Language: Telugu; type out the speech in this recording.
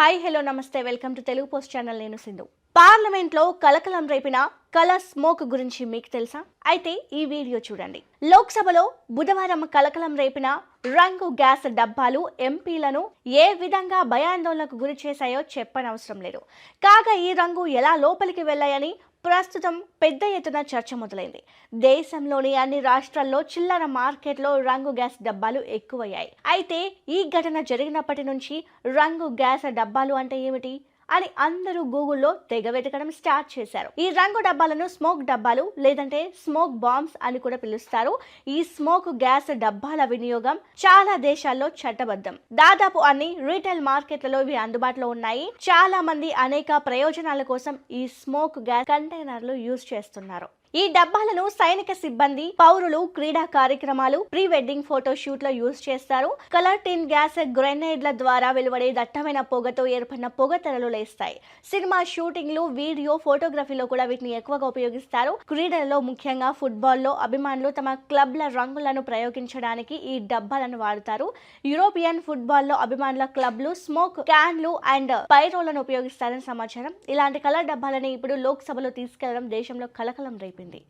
హాయ్ హలో నమస్తే welcome to Telugu post channel. నేను సింధు. పార్లమెంట్లో కలకలం రేపిన కలర్ స్మోక్ గురించి మీకు తెలుసా? అయితే ఈ వీడియో చూడండి. లోక్సభలో బుధవారం కలకలం రేపిన రంగు గ్యాస్ డబ్బాలు ఎంపీలను ఏ విధంగా భయాందోళనకు గురి చేశాయో చెప్పనవసరం లేదు. కాగా ఈ రంగు ఎలా లోపలికి వెళ్ళాయని ప్రస్తుతం పెద్ద ఎత్తున చర్చ మొదలైంది. దేశంలోని అన్ని రాష్ట్రాల్లో చిల్లర మార్కెట్లో రంగు గ్యాస్ డబ్బాలు ఎక్కువయ్యాయి. అయితే ఈ ఘటన జరిగినప్పటి నుంచి రంగు గ్యాస్ డబ్బాలు అంటే ఏమిటి అని అందరూ గూగుల్లో తెగ వెతకడం స్టార్ట్ చేశారు. ఈ రంగు డబ్బాలను స్మోక్ డబ్బాలు లేదంటే స్మోక్ బాంబ్స్ అని కూడా పిలుస్తారు. ఈ స్మోక్ గ్యాస్ డబ్బాల వినియోగం చాలా దేశాల్లో చట్టబద్ధం. దాదాపు అన్ని రీటైల్ మార్కెట్లలో ఇవి అందుబాటులో ఉన్నాయి. చాలా మంది అనేక ప్రయోజనాల కోసం ఈ స్మోక్ గ్యాస్ కంటైనర్లు యూజ్ చేస్తున్నారు. ఈ డబ్బాలను సైనిక సిబ్బంది, పౌరులు, క్రీడా కార్యక్రమాలు, ప్రీ వెడ్డింగ్ ఫోటో షూట్ లో యూజ్ చేస్తారు. కలర్ టిన్ గ్యాస్ గ్రెనేడ్ల ద్వారా వెలువడే దట్టమైన పొగతో ఏర్పడిన పొగ తెరలు లేస్తాయి. సినిమా షూటింగ్లు, వీడియో, ఫోటోగ్రఫీలో కూడా వీటిని ఎక్కువగా ఉపయోగిస్తారు. క్రీడలలో ముఖ్యంగా ఫుట్బాల్లో అభిమానులు తమ క్లబ్ల రంగులను ప్రయోగించడానికి ఈ డబ్బాలను వాడతారు. యూరోపియన్ ఫుట్బాల్లో అభిమానుల క్లబ్లు స్మోక్ క్యాన్లు అండ్ పైరోలను ఉపయోగిస్తారని సమాచారం. ఇలాంటి కలర్ డబ్బాలని ఇప్పుడు లోక్సభలో తీసుకెళ్లడం దేశంలో కలకలం రేపింది.